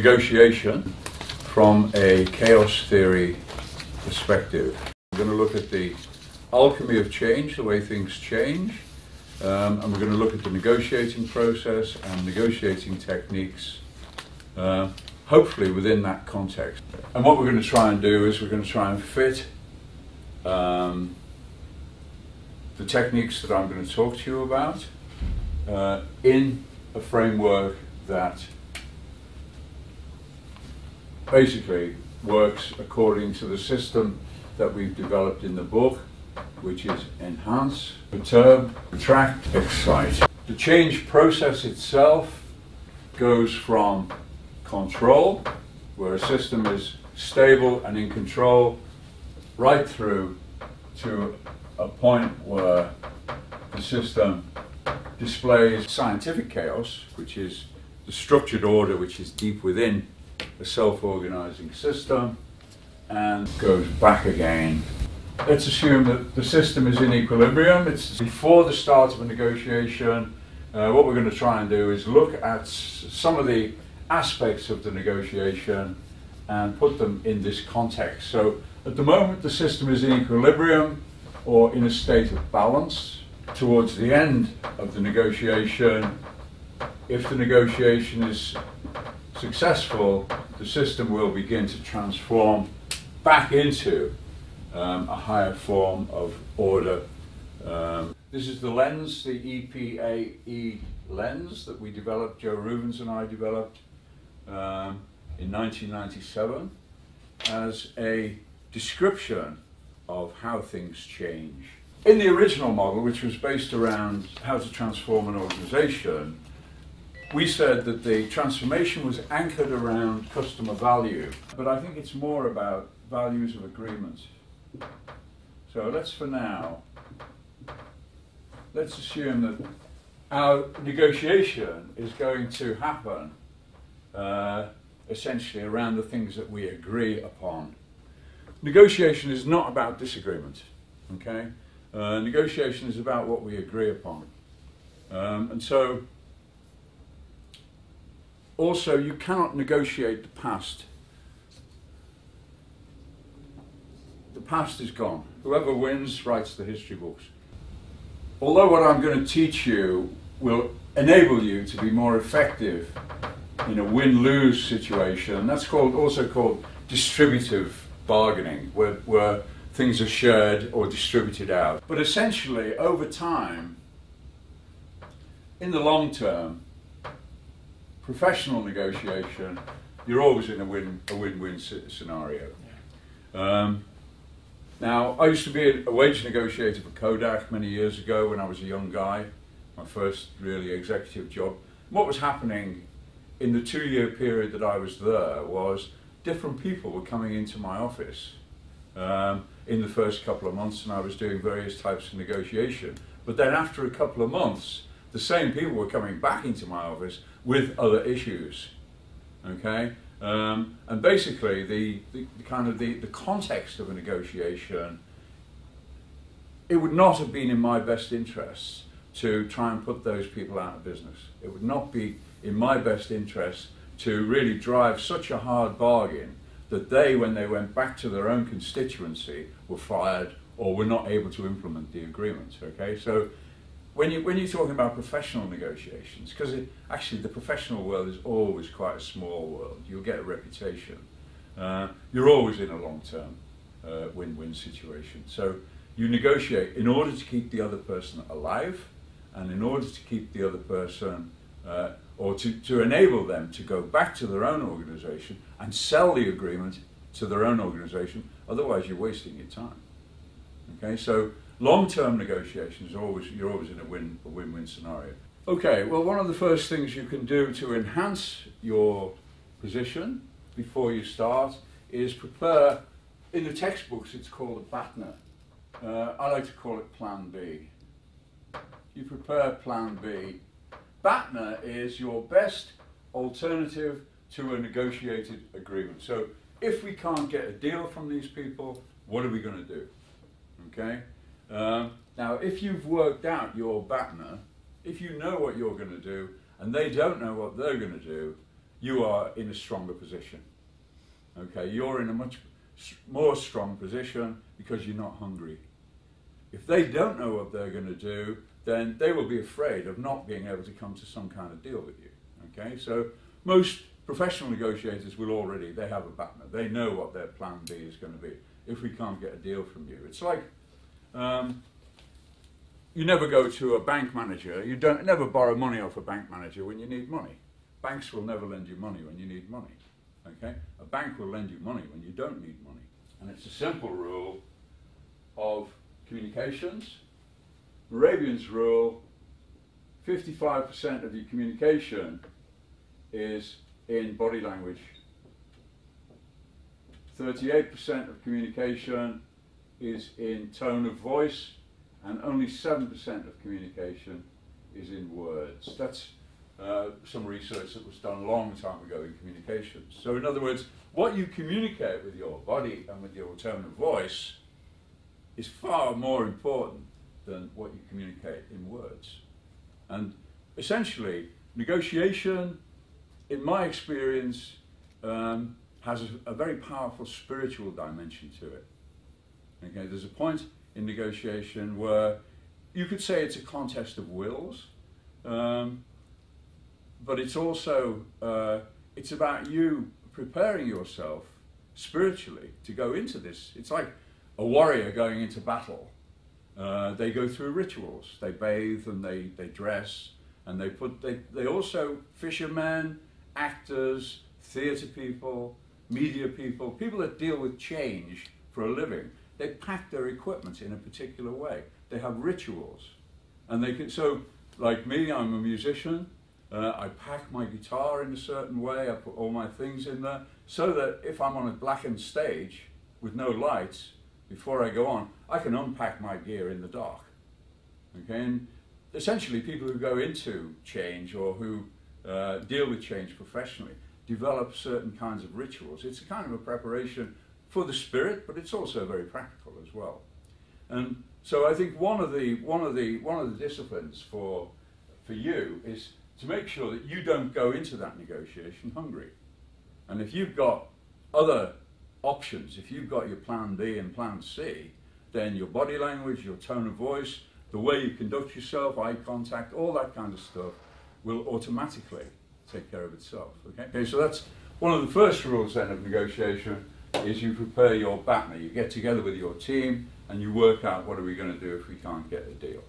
negotiation from a chaos theory perspective. We're going to look at the alchemy of change, the way things change, and we're going to look at the negotiating process and negotiating techniques, hopefully within that context. And what we're going to try and do is we're going to try and fit the techniques that I'm going to talk to you about in a framework that basically works according to the system that we've developed in the book, which is enhance, perturb, attract, excite. The change process itself goes from control, where a system is stable and in control, right through to a point where the system displays scientific chaos, which is the structured order which is deep within a self-organizing system, and goes back again. Let's assume that the system is in equilibrium. It's before the start of a negotiation. What we're going to try and do is look at some of the aspects of the negotiation and put them in this context. So at the moment the system is in equilibrium or in a state of balance. Towards the end of the negotiation, if the negotiation is successful, the system will begin to transform back into a higher form of order. This is the lens, the EPAE lens that we developed, Joe Rubens and I developed in 1997 as a description of how things change. In the original model, which was based around how to transform an organization, we said that the transformation was anchored around customer value, but I think it's more about values of agreement. So let's, for now, let's assume that our negotiation is going to happen essentially around the things that we agree upon. Negotiation is not about disagreement, okay? Negotiation is about what we agree upon. And so, also, you cannot negotiate the past. The past is gone. Whoever wins writes the history books. Although what I'm going to teach you will enable you to be more effective in a win-lose situation, that's also called distributive bargaining, where things are shared or distributed out. But essentially, over time, in the long term, professional negotiation, you're always in a win-win scenario. Now, I used to be a wage negotiator for Kodak many years ago when I was a young guy, my first really executive job. What was happening in the 2-year period that I was there was different people were coming into my office in the first couple of months, and I was doing various types of negotiation. But then after a couple of months, the same people were coming back into my office with other issues, okay? And basically, the context of a negotiation, it would not have been in my best interests to try and put those people out of business. It would not be in my best interest to really drive such a hard bargain that they, when they went back to their own constituency, were fired or were not able to implement the agreement, okay? So when you're talking about professional negotiations, because actually the professional world is always quite a small world, you'll get a reputation. You're always in a long-term win-win situation. So you negotiate in order to keep the other person alive, and in order to keep the other person, or to enable them to go back to their own organization and sell the agreement to their own organization. Otherwise, you're wasting your time. Okay, so long-term negotiations, you're always in a win-win scenario. Okay, well, one of the first things you can do to enhance your position before you start is prepare. In the textbooks, it's called a BATNA. I like to call it Plan B. You prepare Plan B. BATNA is your best alternative to a negotiated agreement. So if we can't get a deal from these people, what are we going to do? Okay. Now, if you've worked out your BATNA, if you know what you're going to do and they don't know what they're going to do, you are in a stronger position. Okay, you're in a much more strong position because you're not hungry. If they don't know what they're going to do, then they will be afraid of not being able to come to some kind of deal with you. Okay, so most professional negotiators they have a battler. They know what their plan B is going to be if we can't get a deal from you. It's like you never go to a bank manager, you never borrow money off a bank manager when you need money. Banks will never lend you money when you need money. Okay? A bank will lend you money when you don't need money. And it's a simple rule of communications. Moravian's rule, 55% of your communication is in body language. 38% of communication is in tone of voice, and only 7% of communication is in words. That's some research that was done a long time ago in communications. So in other words, what you communicate with your body and with your tone of voice is far more important than what you communicate in words. And essentially, negotiation, in my experience, has a very powerful spiritual dimension to it. Okay, there's a point in negotiation where you could say it's a contest of wills, but it's also it's about you preparing yourself spiritually to go into this. It's like a warrior going into battle. They go through rituals. They bathe and they dress, and they also, fishermen, actors, theatre people, media people, people that deal with change for a living. They pack their equipment in a particular way. They have rituals, and they can. So, like me, I'm a musician. I pack my guitar in a certain way. I put all my things in there so that if I'm on a blackened stage with no lights, before I go on, I can unpack my gear in the dark. Okay, and essentially, people who go into change or who deal with change professionally develop certain kinds of rituals. It's a kind of a preparation for the spirit, but it's also very practical as well. And so I think one of the disciplines for you is to make sure that you don't go into that negotiation hungry. And if you've got other options, if you've got your plan B and plan C, then your body language, your tone of voice, the way you conduct yourself, eye contact, all that kind of stuff will automatically take care of itself. Okay, so that's one of the first rules then of negotiation, is you prepare your BATNA. You get together with your team and you work out what are we going to do if we can't get a deal.